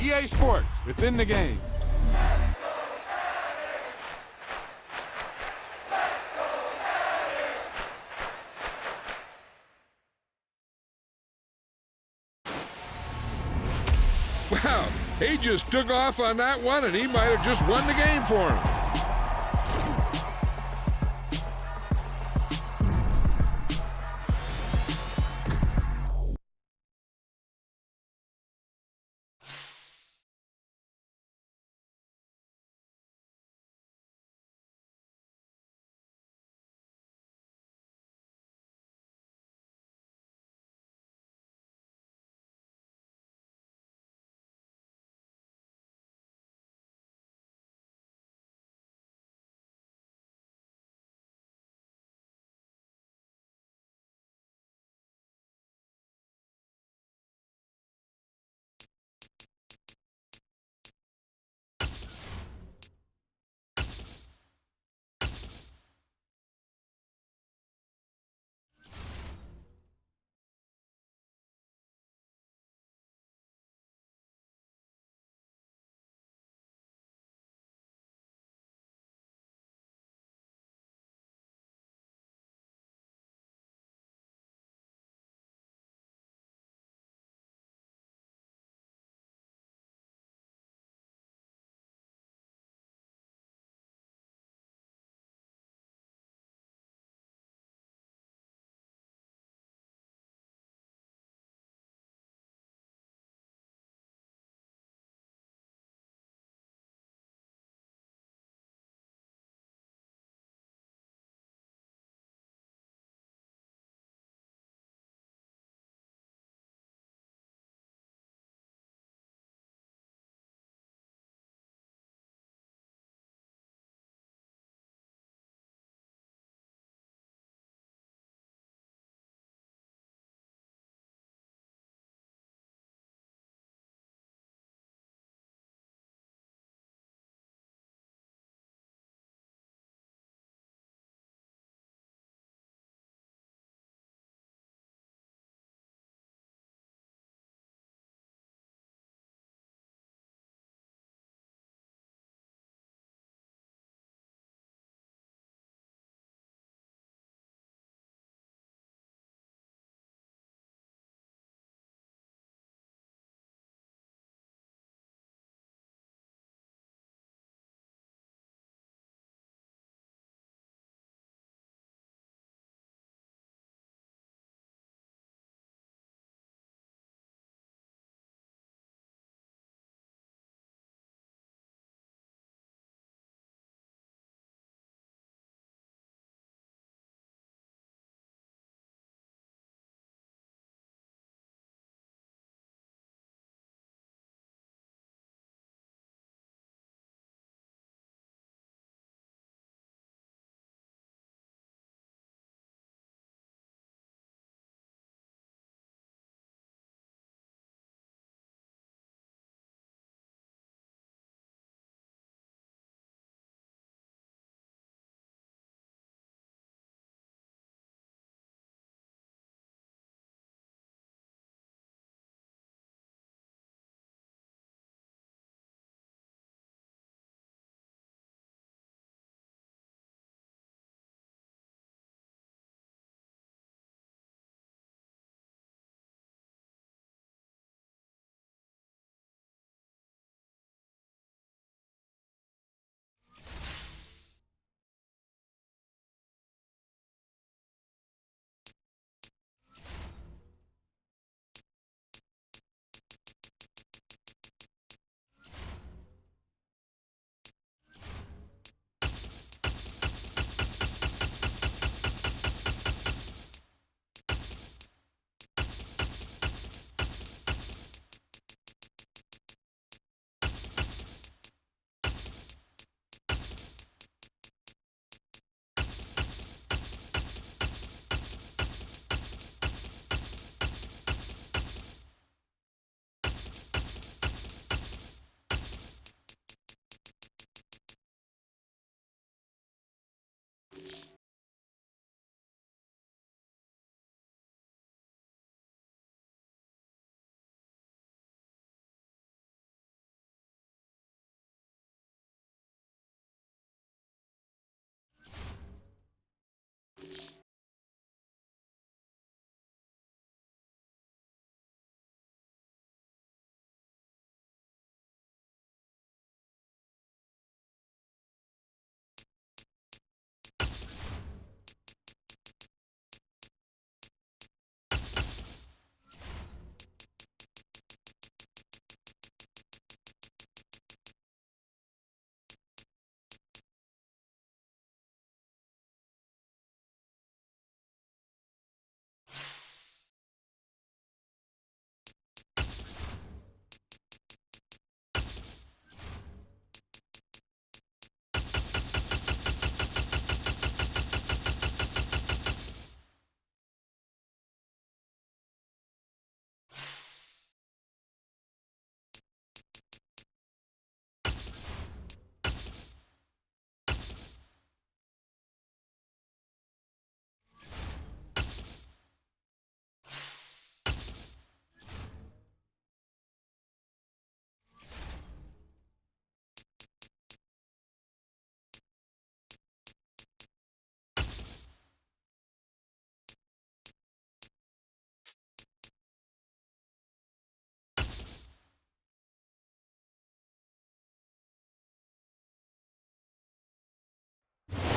EA Sports, within the game. Wow, he just took off on that one, and he might have just won the game for him.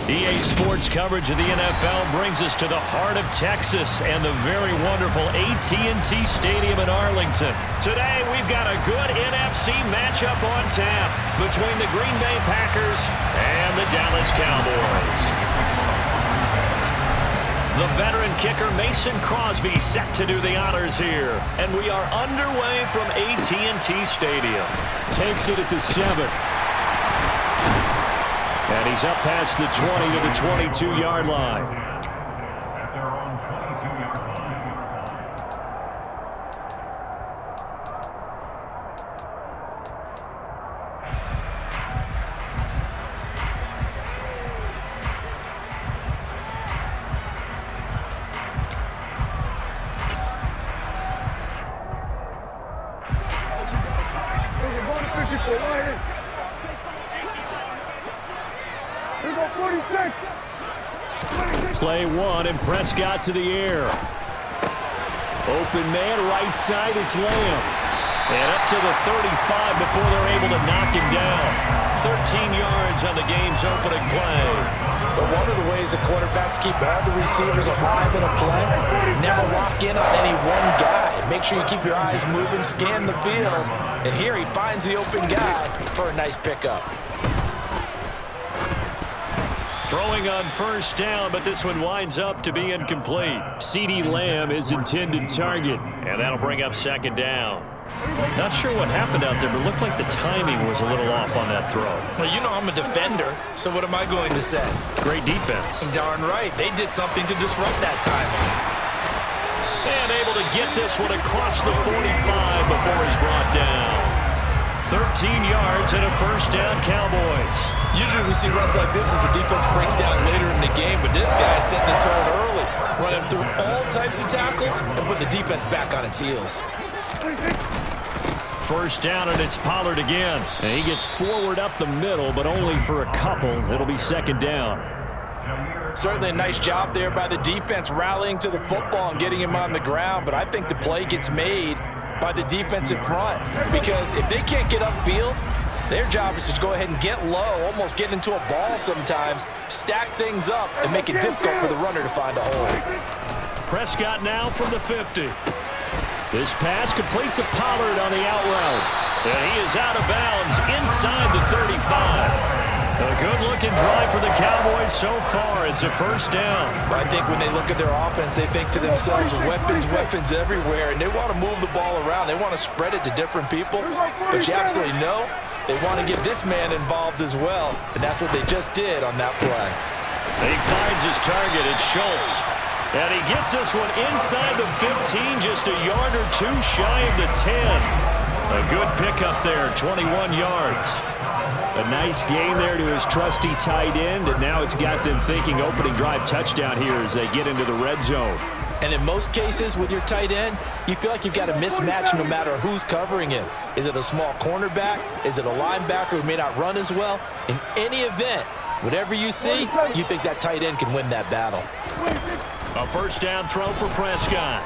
EA Sports coverage of the NFL brings us to the heart of Texas and the very wonderful AT&T Stadium in Arlington. Today, we've got a good NFC matchup on tap between the Green Bay Packers and the Dallas Cowboys. The veteran kicker Mason Crosby set to do the honors here. And we are underway from AT&T Stadium. Takes it at the 7. And he's up past the 20 to the 22-yard line. Play one, and Prescott to the air. Open man, right side, it's Lamb. And up to the 35 before they're able to knock him down. 13 yards on the game's opening play. But one of the ways the quarterbacks keep all the receivers alive in a play, never lock in on any one guy. Make sure you keep your eyes moving, scan the field. And here he finds the open guy for a nice pickup. Throwing on first down, but this one winds up to be incomplete. CeeDee Lamb is intended target, and that'll bring up second down. Not sure what happened out there, but it looked like the timing was a little off on that throw. Well, you know I'm a defender, so what am I going to say? Great defense. Darn right. They did something to disrupt that timing. And able to get this one across the 45 before he's brought down. 13 yards and a first down, Cowboys. Usually we see runs like this as the defense breaks down later in the game, but this guy's setting the tone early, running through all types of tackles and putting the defense back on its heels. First down, and it's Pollard again. And he gets forward up the middle, but only for a couple. It'll be second down. Certainly a nice job there by the defense rallying to the football and getting him on the ground, but I think the play gets made by the defensive front, because if they can't get upfield, their job is to go ahead and get low, almost get into a ball sometimes, stack things up, and make it difficult for the runner to find a hole. Prescott now from the 50. This pass complete to Pollard on the out route. And he is out of bounds inside the 35. A good-looking drive for the Cowboys so far. It's a first down. I think when they look at their offense, they think to themselves, weapons, weapons everywhere, and they want to move the ball around. They want to spread it to different people, but you absolutely know they want to get this man involved as well, and that's what they just did on that play. He finds his target. It's Schultz. And he gets this one inside the 15, just a yard or two shy of the 10. A good pickup there, 21 yards. A nice gain there to his trusty tight end, and now it's got them thinking opening drive touchdown here as they get into the red zone. And in most cases with your tight end, you feel like you've got a mismatch no matter who's covering him. Is it a small cornerback? Is it a linebacker who may not run as well? In any event, whatever you see, you think that tight end can win that battle. A first down throw for Prescott.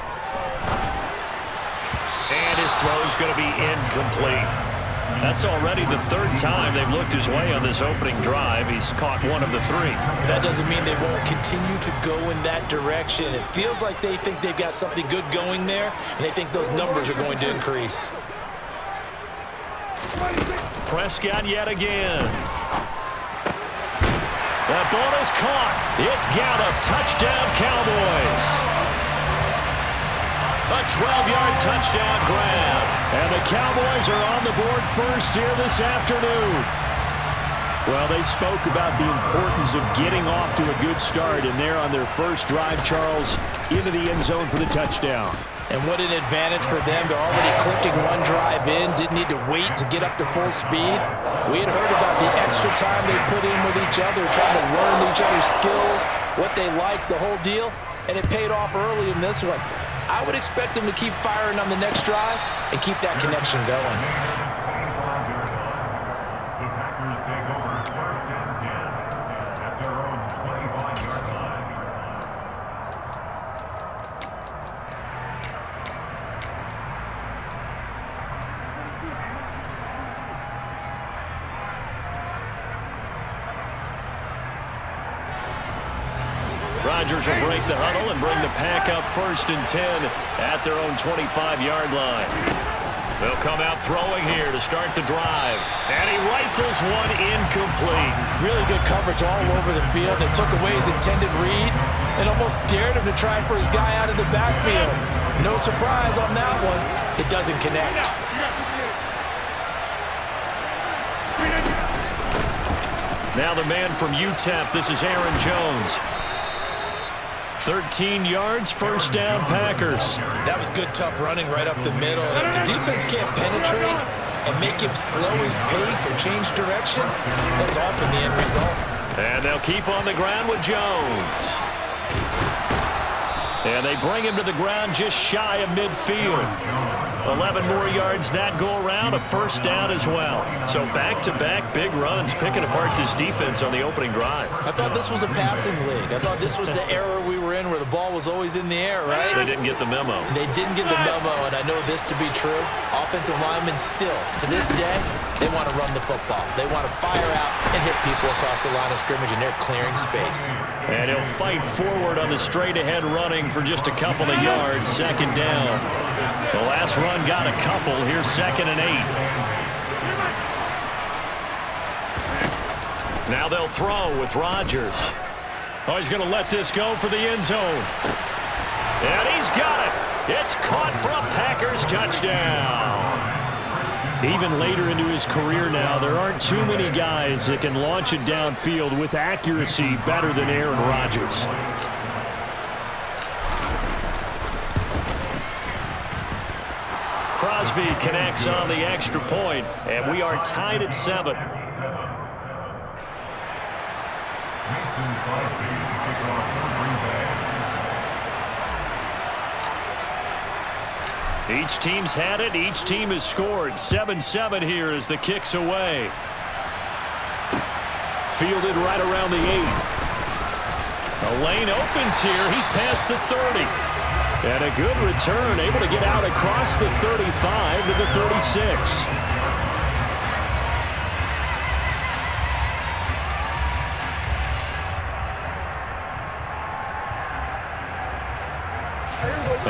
And his throw is going to be incomplete. That's already the third time they've looked his way on this opening drive. He's caught one of the three. That doesn't mean they won't continue to go in that direction. It feels like they think they've got something good going there, and they think those numbers are going to increase. Prescott yet again. That ball is caught. It's Gallup. Touchdown, Cowboys. A 12-yard touchdown grab. And the Cowboys are on the board first here this afternoon. Well, they spoke about the importance of getting off to a good start, and they're on their first drive, Charles, into the end zone for the touchdown. And what an advantage for them. They're already clicking one drive in, didn't need to wait to get up to full speed. We had heard about the extra time they put in with each other, trying to learn each other's skills, what they like, the whole deal, and it paid off early in this one. I would expect them to keep firing on the next drive and keep that connection going. Rodgers will break the huddle and bring the pack up 1st and 10 at their own 25-yard line. They'll come out throwing here to start the drive. And he rifles one incomplete. Really good coverage all over the field. They took away his intended read and almost dared him to try for his guy out of the backfield. No surprise on that one. It doesn't connect. Now the man from UTEP, this is Aaron Jones. 13 yards, 1st down, Packers. That was good, tough running right up the middle. And if the defense can't penetrate and make him slow his pace or change direction, that's often the end result. And they'll keep on the ground with Jones. And they bring him to the ground just shy of midfield. 11 more yards that go around, a 1st down as well. So back-to-back big runs, picking apart this defense on the opening drive. I thought this was a passing league. I thought this was the era we were in where the ball was always in the air, right? They didn't get the memo. They didn't get the memo, and I know this to be true. Offensive linemen still, to this day, they want to run the football. They want to fire out and hit people across the line of scrimmage, and they're clearing space. And he'll fight forward on the straight-ahead running for just a couple of yards, 2nd down. The last run got a couple. Here's 2nd and 8. Now they'll throw with Rodgers. Oh, he's going to let this go for the end zone. And he's got it. It's caught for a Packers touchdown. Even later into his career now, there aren't too many guys that can launch it downfield with accuracy better than Aaron Rodgers. Crosby connects on the extra point, and we are tied at 7. Each team's had it. Each team has scored. 7-7 here as the kick's away. Fielded right around the 8. A lane opens here. He's past the 30. And a good return, able to get out across the 35 to the 36.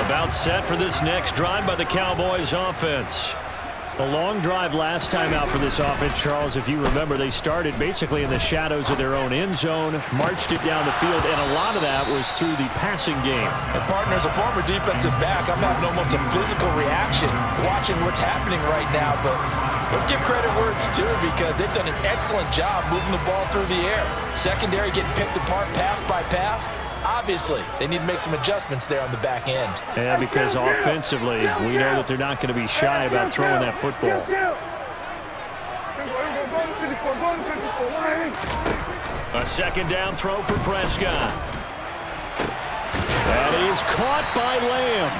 About set for this next drive by the Cowboys offense. A long drive last time out for this offense, Charles. If you remember, they started basically in the shadows of their own end zone, marched it down the field, and a lot of that was through the passing game. And partner, as a former defensive back, I'm having almost a physical reaction watching what's happening right now. But let's give credit where it's due, because they've done an excellent job moving the ball through the air. Secondary getting picked apart pass by pass. Obviously, they need to make some adjustments there on the back end. And because offensively, we know that they're not going to be shy about throwing that football. A 2nd down throw for Prescott. That is caught by Lamb.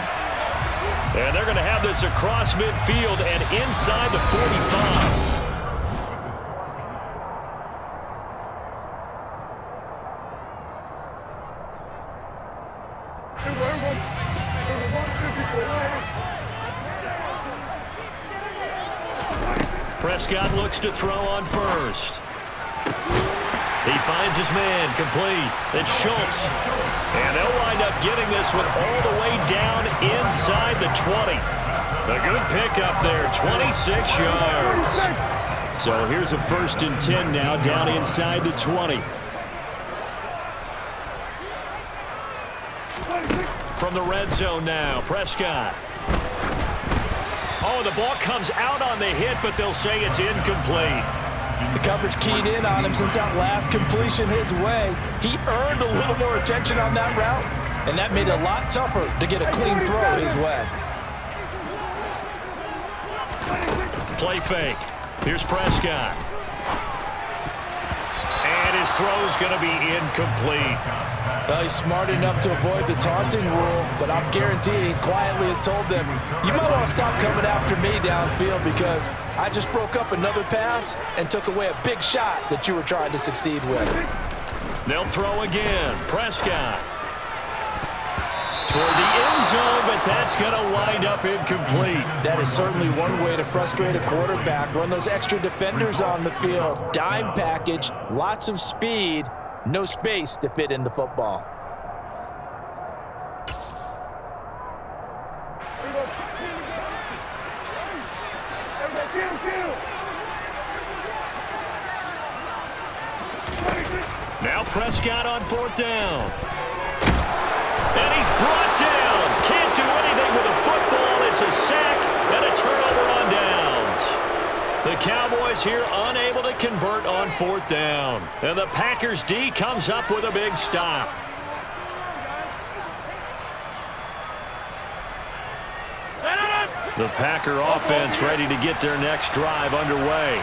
And they're going to have this across midfield and inside the 45. Prescott looks to throw on 1st. He finds his man, complete. It's Schultz. And they'll wind up getting this one all the way down inside the 20. A good pickup there, 26 yards. So here's a 1st and 10 now, down inside the 20. From the red zone now, Prescott. Oh, the ball comes out on the hit, but they'll say it's incomplete. The coverage keyed in on him since that last completion his way. He earned a little more attention on that route, and that made it a lot tougher to get a clean throw his way. Play fake. Here's Prescott. And his throw's going to be incomplete. Well, he's smart enough to avoid the taunting rule, but I'm guaranteeing quietly has told them, you might want to stop coming after me downfield, because I just broke up another pass and took away a big shot that you were trying to succeed with. They'll throw again. Prescott. Toward the end zone, but that's going to wind up incomplete. That is certainly one way to frustrate a quarterback. Run those extra defenders on the field. Dime package, lots of speed. No space to fit in the football. Prescott on 4th down. And he's brought down. Can't do anything with a football. It's a sack and a turnover on downs. The Cowboys here unable to convert on 4th down. And the Packers D comes up with a big stop. The Packer offense ready to get their next drive underway.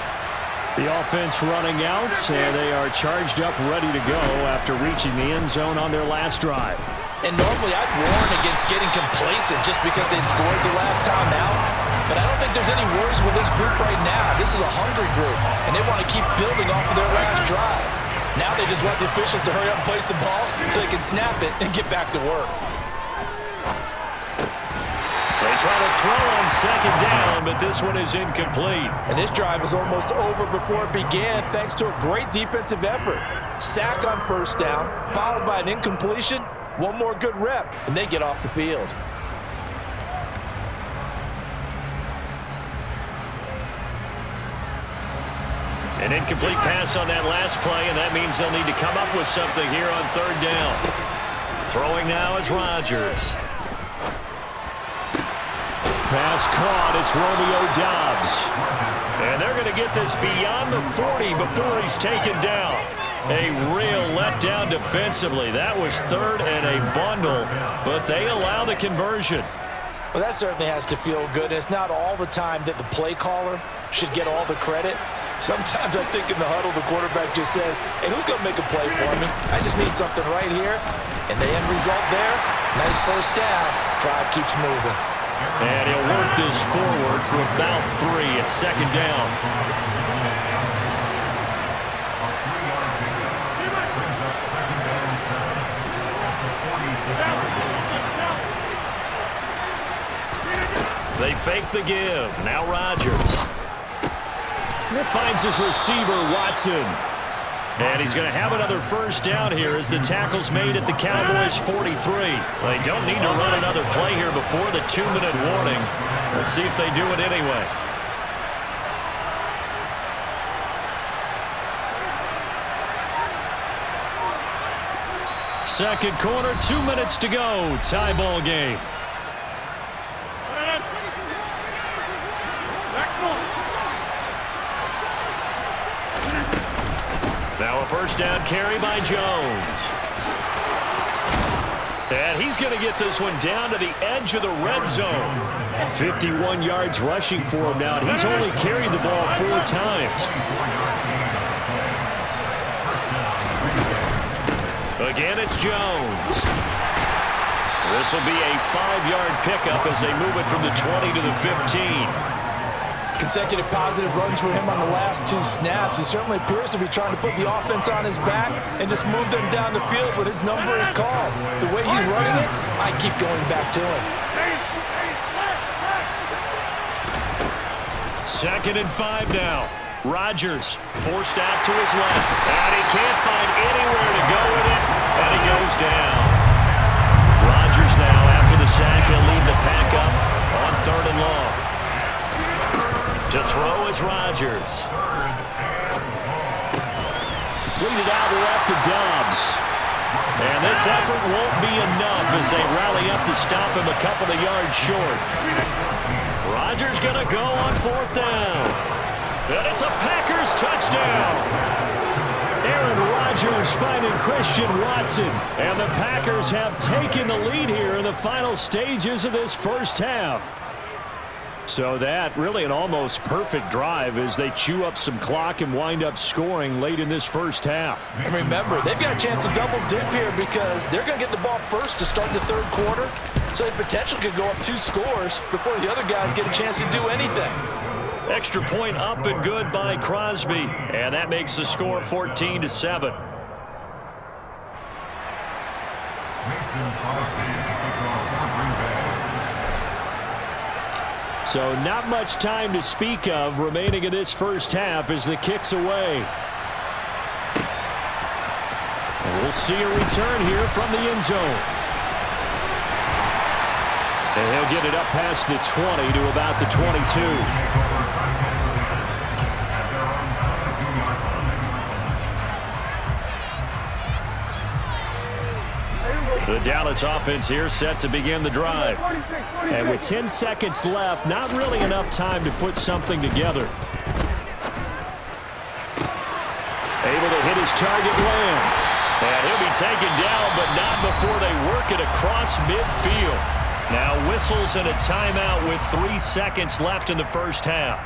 The offense running out, and they are charged up, ready to go after reaching the end zone on their last drive. And normally I'd warn against getting complacent just because they scored the last time out. But I don't think there's any worries with this group right now. This is a hungry group, and they want to keep building off of their last drive. Now they just want the officials to hurry up and place the ball so they can snap it and get back to work. They try to throw on 2nd down, but this one is incomplete. And this drive is almost over before it began thanks to a great defensive effort. Sack on 1st down, followed by an incompletion. One more good rep, and they get off the field. An incomplete pass on that last play, and that means they'll need to come up with something here on 3rd down. Throwing now is Rodgers. Pass caught. It's Romeo Doubs. And they're going to get this beyond the 40 before he's taken down. A real letdown defensively. That was 3rd and a bundle, but they allow the conversion. Well, that certainly has to feel good. It's not all the time that the play caller should get all the credit. Sometimes I think in the huddle, the quarterback just says, hey, who's going to make a play for me? I just need something right here. And the end result there, nice 1st down. Drive keeps moving. And he'll work this forward for about 3 at 2nd down. They fake the give. Now Rodgers. It finds his receiver, Watson. And he's going to have another 1st down here as the tackle's made at the Cowboys' 43. They don't need to run another play here before the 2-minute warning. Let's see if they do it anyway. Second quarter, 2 minutes to go. Tie ball game. Now a 1st down carry by Jones. And he's going to get this one down to the edge of the red zone. 51 yards rushing for him now. He's only carried the ball 4 times. Again, it's Jones. This will be a 5-yard pickup as they move it from the 20 to the 15. Consecutive positive runs for him on the last 2 snaps. He certainly appears to be trying to put the offense on his back and just move them down the field, but his number is called. The way he's running it, I keep going back to him. 2nd and 5 now. Rodgers forced out to his left, and he can't find anywhere to go with it, and he goes down. Rodgers now, after the sack, he'll lead the pack up on 3rd and long. To throw is Rodgers. Completed out left to Doubs. And this effort won't be enough as they rally up to stop him a couple of yards short. Rodgers going to go on 4th down. And it's a Packers touchdown. Aaron Rodgers finding Christian Watson. And the Packers have taken the lead here in the final stages of this 1st half. So that really an almost perfect drive as they chew up some clock and wind up scoring late in this 1st half. And remember, they've got a chance to double dip here because they're going to get the ball first to start the 3rd quarter. So they potentially could go up 2 scores before the other guys get a chance to do anything. Extra point up and good by Crosby. And that makes the score 14-7. So not much time to speak of remaining in this 1st half as the kick's away. And we'll see a return here from the end zone. And he'll get it up past the 20 to about the 22. The Dallas offense here set to begin the drive. And with 10 seconds left, not really enough time to put something together. Able to hit his target Lamb. And he'll be taken down, but not before they work it across midfield. Now whistles and a timeout with 3 seconds left in the first half.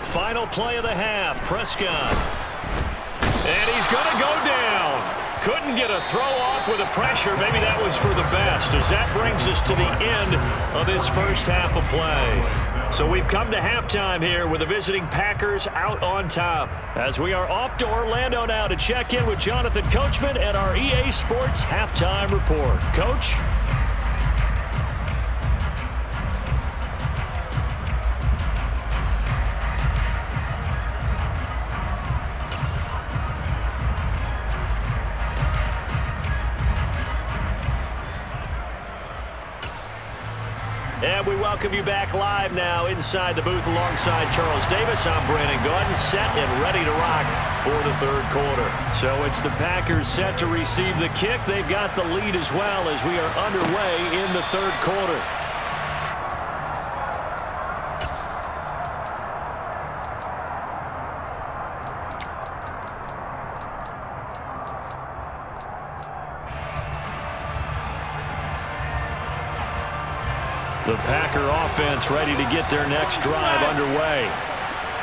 Final play of the half, Prescott. And he's going to go down. Couldn't get a throw off with the pressure. Maybe that was for the best, as that brings us to the end of this first half of play. So we've come to halftime here with the visiting Packers out on top. As we are off to Orlando now to check in with Jonathan Coachman and our EA Sports halftime report. Coach? And we welcome you back live now inside the booth alongside Charles Davis. I'm Brandon Gordon, set and ready to rock for the third quarter. So it's the Packers set to receive the kick. They've got the lead as well as we are underway in the third quarter. The Packer offense ready to get their next drive underway.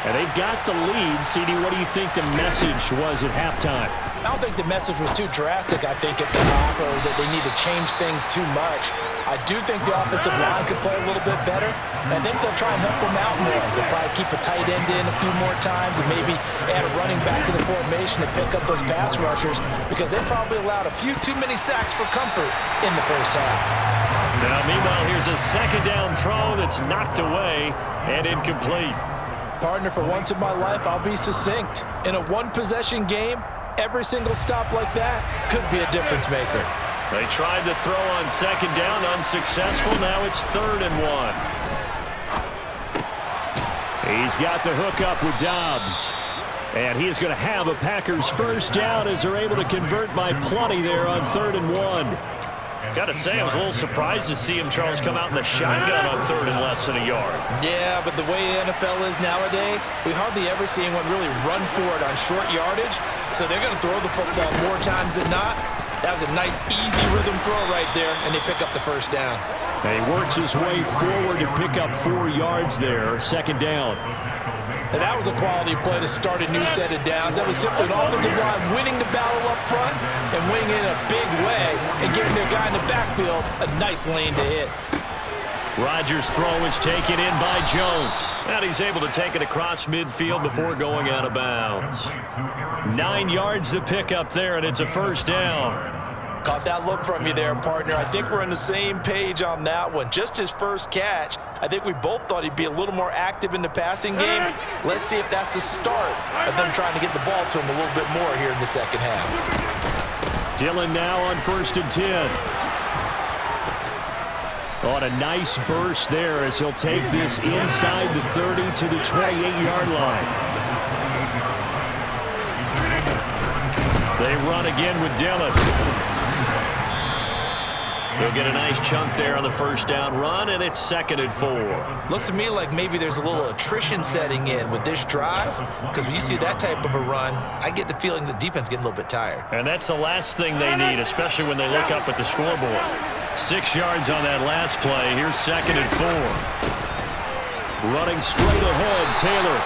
And they've got the lead. CD, what do you think the message was at halftime? I don't think the message was too drastic, I think, at the half, or that they need to change things too much. I do think the offensive line could play a little bit better. I think they'll try and help them out more. They'll probably keep a tight end in a few more times and maybe add a running back to the formation to pick up those pass rushers, because they probably allowed a few too many sacks for comfort in the first half. Now, meanwhile, here's a second down throw that's knocked away and incomplete. Partner, for once in my life, I'll be succinct. In a one-possession game, every single stop like that could be a difference maker. They tried to throw on second down, unsuccessful. Now it's 3rd and 1. He's got the hook up with Dobbs. And he is going to have a Packers first down as they're able to convert by plenty there on 3rd and 1. Got to say, I was a little surprised to see him, Charles, come out in the shotgun on 3rd and less than a yard. Yeah, but the way the NFL is nowadays, we hardly ever see anyone really run for it on short yardage. So they're going to throw the football more times than not. That was a nice, easy rhythm throw right there, and they pick up the first down. And he works his way forward to pick up 4 yards there, 2nd down. And that was a quality play to start a new set of downs. That was simply an offensive line winning the battle up front and winning in a big way and giving their guy in the backfield a nice lane to hit. Rodgers' throw is taken in by Jones. And he's able to take it across midfield before going out of bounds. 9 yards to pick up there, and it's a first down. Caught that look from you there, partner. I think we're on the same page on that one. Just his first catch. I think we both thought he'd be a little more active in the passing game. Let's see if that's the start of them trying to get the ball to him a little bit more here in the second half. Dillon now on 1st and 10. On a nice burst there as he'll take this inside the 30 to the 28-yard line. They run again with Dillon. They'll get a nice chunk there on the first down run, and it's 2nd and 4. Looks to me like maybe there's a little attrition setting in with this drive, because when you see that type of a run, I get the feeling the defense getting a little bit tired. And that's the last thing they need, especially when they look up at the scoreboard. 6 yards on that last play. Here's 2nd and 4. Running straight ahead, Taylor.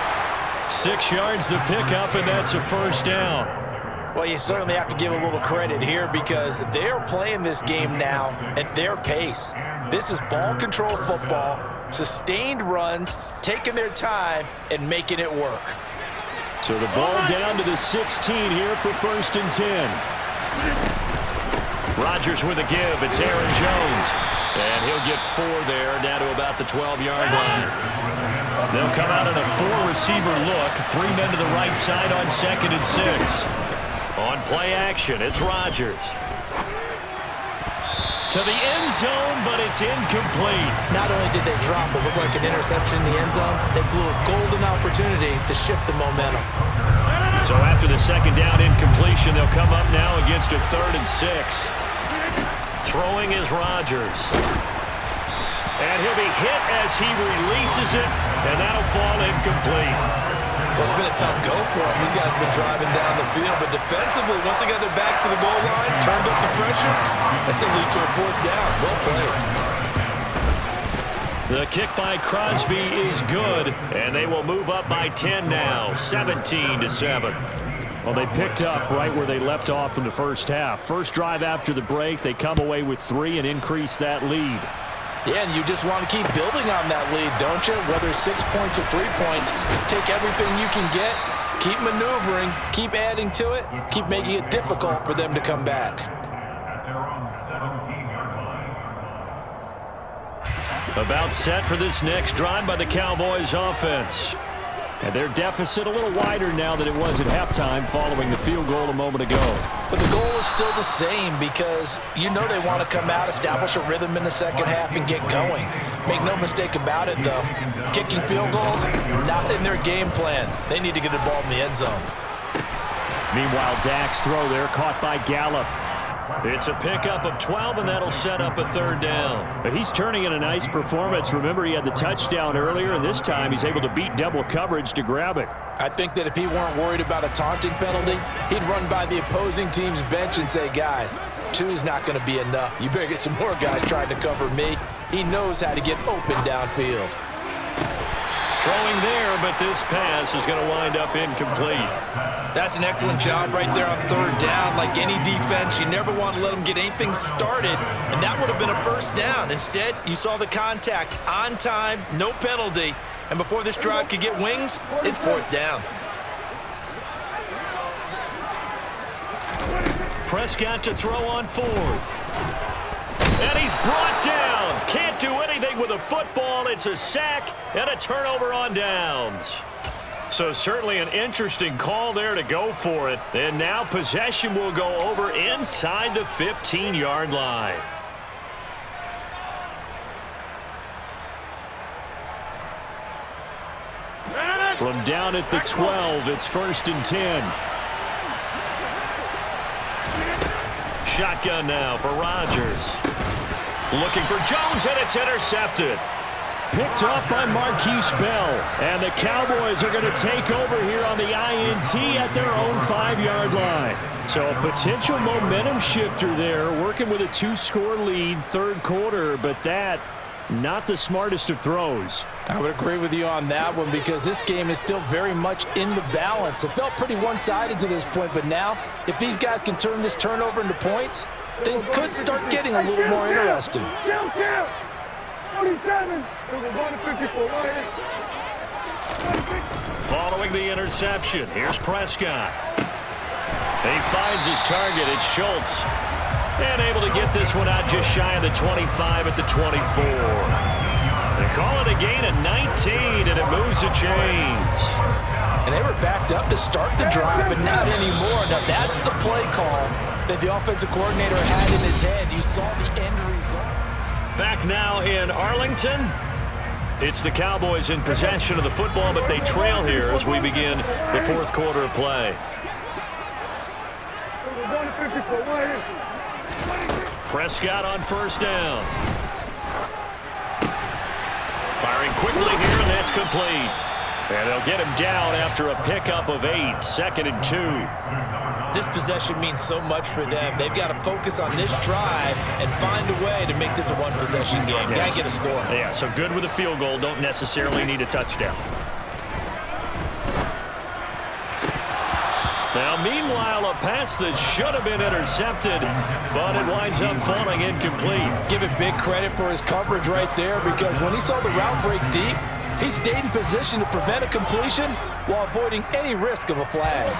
6 yards the pickup, and that's a first down. Well, you certainly have to give a little credit here because they're playing this game now at their pace. This is ball control football, sustained runs, taking their time, and making it work. So the ball down to the 16 here for 1st and 10. Rodgers with a give. It's Aaron Jones. And he'll get 4 there, down to about the 12-yard line. They'll come out in a 4-receiver look. 3 men to the right side on 2nd and 6. On play action, it's Rodgers. To the end zone, but it's incomplete. Not only did they drop what looked like an interception in the end zone, they blew a golden opportunity to shift the momentum. So after the 2nd down incompletion, they'll come up now against a 3rd and 6. Throwing is Rodgers. And he'll be hit as he releases it, and that'll fall incomplete. Well, it's been a tough go for them. These guys have been driving down the field, but defensively, once they got their backs to the goal line, turned up the pressure, that's going to lead to a 4th down. Well played. The kick by Crosby is good, and they will move up by 10 now, 17-7. Well, they picked up right where they left off in the first half. First drive after the break, they come away with 3 and increase that lead. Yeah, and you just want to keep building on that lead, don't you? Whether it's 6 points or 3 points, take everything you can get, keep maneuvering, keep adding to it, keep making it difficult for them to come back. About set for this next drive by the Cowboys offense. And their deficit a little wider now than it was at halftime following the field goal a moment ago. But the goal is still the same because you know they want to come out, establish a rhythm in the second half, and get going. Make no mistake about it, though. Kicking field goals, not in their game plan. They need to get the ball in the end zone. Meanwhile, Dak's throw there caught by Gallup. It's a pickup of 12, and that'll set up a 3rd down. But he's turning in a nice performance. Remember, he had the touchdown earlier, and this time he's able to beat double coverage to grab it. I think that if he weren't worried about a taunting penalty, he'd run by the opposing team's bench and say, guys, 2 is not going to be enough. You better get some more guys trying to cover me. He knows how to get open downfield. Throwing there, but this pass is going to wind up incomplete. That's an excellent job right there on 3rd down. Like any defense, you never want to let them get anything started, and that would have been a 1st down. Instead, you saw the contact on time, no penalty, and before this drive could get wings, it's 4th down. Prescott to throw on 4th. And he's brought down. Can't do anything with a football. It's a sack and a turnover on downs. So certainly an interesting call there to go for it. And now possession will go over inside the 15-yard line. From down at the 12, it's 1st and 10. Shotgun now for Rodgers. Looking for Jones, and it's intercepted. Picked off by Marquise Bell. And the Cowboys are going to take over here on the INT at their own 5-yard line. So a potential momentum shifter there, working with a 2-score lead, 3rd quarter, but that not the smartest of throws. I would agree with you on that one because this game is still very much in the balance. It felt pretty one-sided to this point, but now if these guys can turn this turnover into points, things could start getting a little more interesting. 47. Following the interception, here's Prescott. He finds his target. It's Schultz. And able to get this one out just shy of the 25 at the 24. They call it a gain of 19, and it moves the chains. And they were backed up to start the drive, but not anymore. Now, that's the play call that the offensive coordinator had in his head. You saw the end result. Back now in Arlington. It's the Cowboys in possession of the football, but they trail here as we begin the 4th quarter of play. Prescott on 1st down. Firing quickly here, and that's complete. And they'll get him down after a pickup of 8, 2nd and 2. This possession means so much for them. They've got to focus on this drive and find a way to make this a one-possession game. Yes. Got to get a score. Yeah, so good with a field goal. Don't necessarily need a touchdown. Now, meanwhile, a pass that should have been intercepted, but it winds up falling incomplete. Give it big credit for his coverage right there because when he saw the route break deep, he stayed in position to prevent a completion while avoiding any risk of a flag.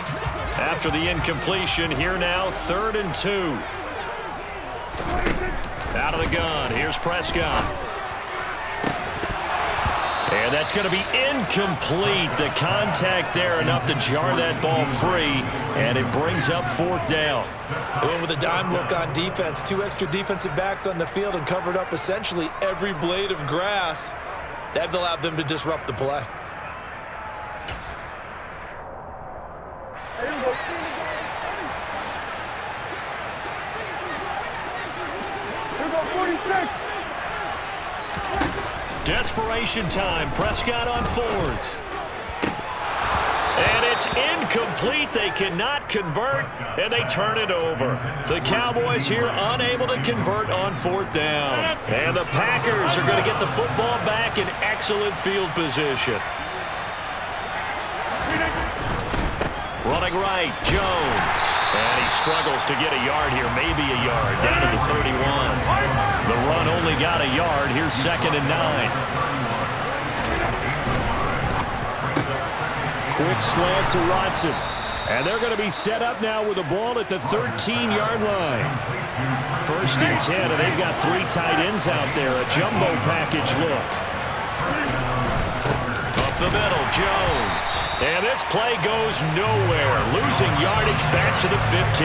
After the incompletion, here now, 3rd and 2. Out of the gun, here's Prescott. And that's going to be incomplete. The contact there enough to jar that ball free, and it brings up 4th down. They went with a dime look on defense. 2 extra defensive backs on the field and covered up essentially every blade of grass. That allowed them to disrupt the play. Desperation time. Prescott on 4th. And it's incomplete. They cannot convert, and they turn it over. The Cowboys here unable to convert on 4th down. And the Packers are going to get the football back in excellent field position. Running right, Jones. And he struggles to get a yard here, maybe a yard, down to the 31. The run only got a yard. Here's 2nd and 9. Quick slant to Watson. And they're going to be set up now with the ball at the 13-yard line. 1st and 10, and they've got 3 tight ends out there. A jumbo package look. Up the middle, Jones. And this play goes nowhere. Losing yardage back to the 15.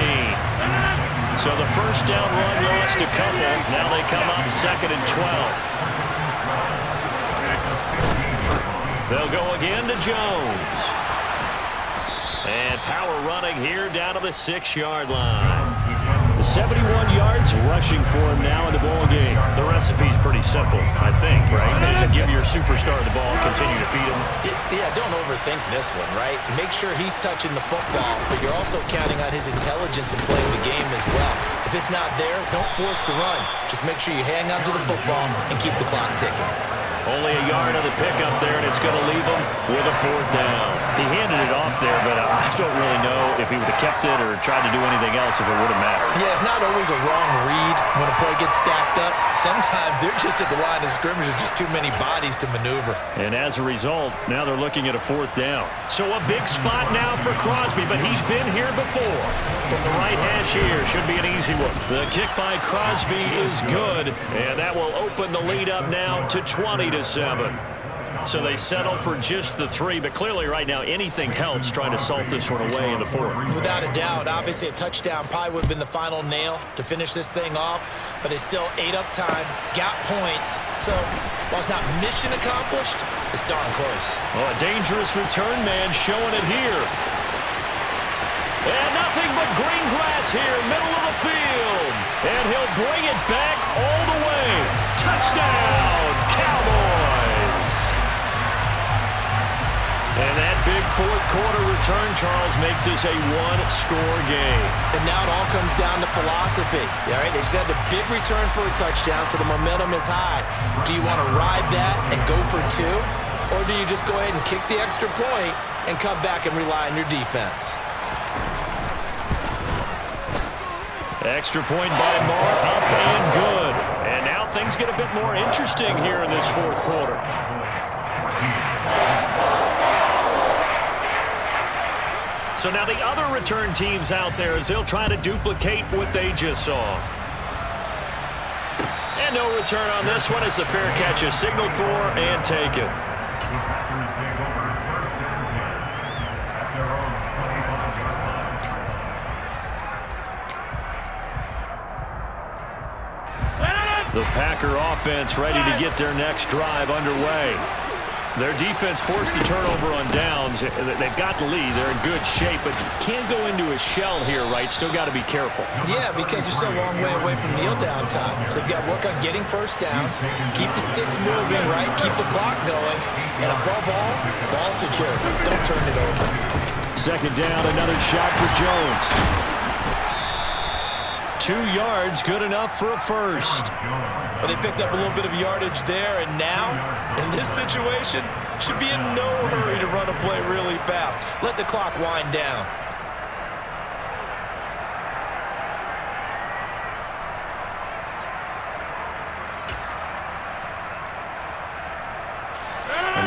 So the 1st down run lost a couple. Now they come up 2nd and 12. They'll go again to Jones. And power running here down to the 6-yard line. 71 yards rushing for him now in the ball game. The recipe's pretty simple, I think, right? Just give your superstar the ball, continue to feed him. Yeah, don't overthink this one, right? Make sure he's touching the football, but you're also counting on his intelligence in playing the game as well. If it's not there, don't force the run. Just make sure you hang on to the football and keep the clock ticking. Only a yard on the pickup there, and it's going to leave him with a 4th down. He handed it off there, but I don't really know if he would have kept it or tried to do anything else if it would have mattered. Yeah, it's not always a wrong read when a play gets stacked up. Sometimes they're just at the line of scrimmage with just too many bodies to maneuver. And as a result, now they're looking at a 4th down. So a big spot now for Crosby, but he's been here before. From the right hash here, should be an easy one. The kick by Crosby is good, and that will open the lead up now to 20-7. So they settle for just the 3, but clearly right now anything helps trying to salt this one away in the 4th. Without a doubt, obviously a touchdown probably would have been the final nail to finish this thing off, but it's still ate up time, got points. So while it's not mission accomplished, it's darn close. Well, a dangerous return man showing it here. And nothing but green grass here, middle of the field. And he'll bring it back all the way. Touchdown, Cowboys. And that big 4th quarter return, Charles, makes this a 1-score game. And now it all comes down to philosophy. All right, they just had a big return for a touchdown, so the momentum is high. Do you want to ride that and go for 2? Or do you just go ahead and kick the extra point and come back and rely on your defense? Extra point by Marr, up and good. And now things get a bit more interesting here in this 4th quarter. So now the other return teams out there as they'll try to duplicate what they just saw. And no return on this one as the fair catch is signaled for and taken. The Packer offense ready to get their next drive underway. Their defense forced the turnover on downs. They've got the lead. They're in good shape, but can't go into a shell here, right? Still got to be careful. Yeah, because you're still a long way away from kneel down time. So you've got to work on getting first downs, keep the sticks moving, right? Keep the clock going, and above all, ball secure. Don't turn it over. 2nd down, another shot for Jones. 2 yards, good enough for a first. Well, they picked up a little bit of yardage there, and now, in this situation, should be in no hurry to run a play really fast. Let the clock wind down.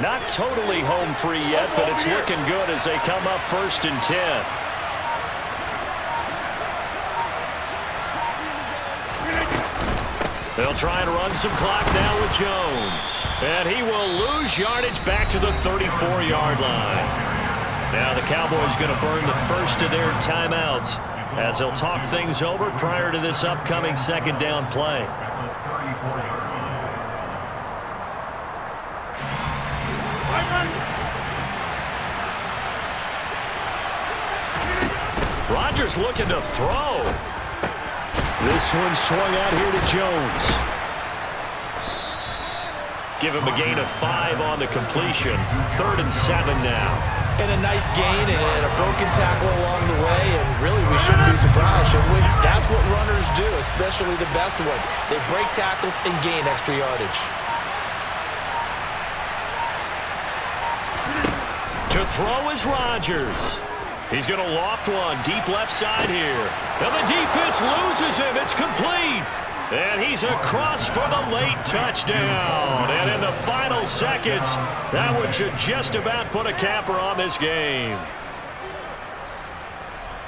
Not totally home free yet, but it's looking good as they come up 1st and 10. They'll try and run some clock now with Jones. And he will lose yardage back to the 34-yard line. Now the Cowboys going to burn the first of their timeouts as they'll talk things over prior to this upcoming second down play. Rodgers looking to throw. This one swung out here to Jones. Give him a gain of 5 on the completion. 3rd and 7 now. And a nice gain and a broken tackle along the way, and really we shouldn't be surprised, should we? That's what runners do, especially the best ones. They break tackles and gain extra yardage. To throw is Rodgers. He's going to loft one deep left side here. And the defense loses him. It's complete. And he's across for the late touchdown. And in the final seconds, that one should just about put a capper on this game.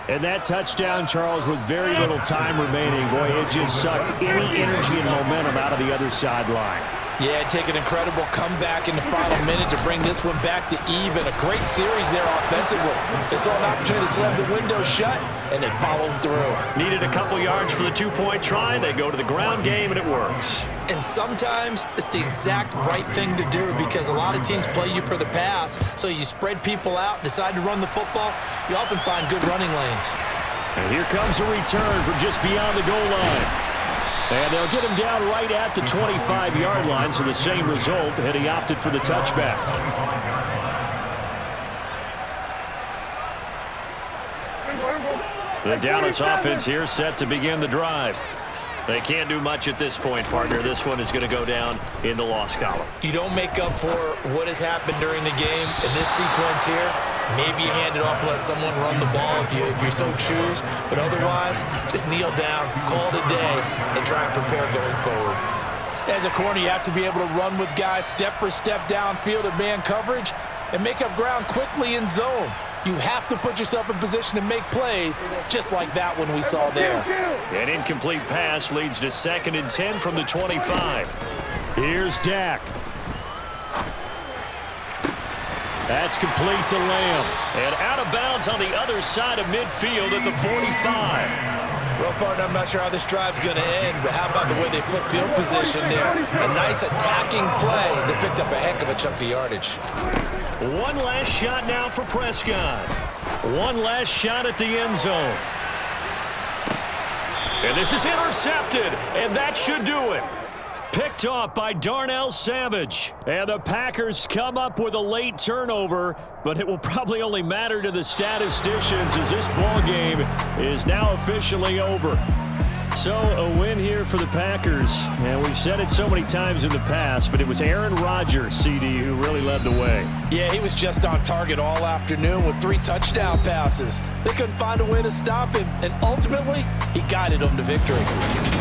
And that touchdown, Charles, with very little time remaining, boy, it just sucked any energy and momentum out of the other sideline. Yeah, take an incredible comeback in the final minute to bring this one back to even. A great series there offensively. They saw an opportunity to slam the window shut, and they followed through. Needed a couple yards for the 2-point try. They go to the ground game, and it works. And sometimes it's the exact right thing to do because a lot of teams play you for the pass. So you spread people out, decide to run the football. You often find good running lanes. And here comes a return from just beyond the goal line. And they'll get him down right at the 25-yard line, so the same result, and he opted for the touchback. The Dallas offense here set to begin the drive. They can't do much at this point, partner. This one is going to go down in the loss column. You don't make up for what has happened during the game in this sequence here. Maybe you hand it off and let someone run the ball if you so choose. But otherwise, just kneel down, call it a day, and try and prepare going forward. As a corner, you have to be able to run with guys step for step downfield in man coverage and make up ground quickly in zone. You have to put yourself in position to make plays, just like that one we saw there. An incomplete pass leads to 2nd and 10 from the 25. Here's Dak. That's complete to Lamb. And out of bounds on the other side of midfield at the 45. Well, partner, I'm not sure how this drive's going to end, but how about the way they flip field position there? A nice attacking play that picked up a heck of a chunk of yardage. One last shot now for Prescott. One last shot at the end zone. And this is intercepted, and that should do it. Picked off by Darnell Savage. And the Packers come up with a late turnover, but it will probably only matter to the statisticians as this ball game is now officially over. So a win here for the Packers, and we've said it so many times in the past, but it was Aaron Rodgers, CD, who really led the way. Yeah, he was just on target all afternoon with 3 touchdown passes. They couldn't find a way to stop him, and ultimately, he guided them to victory.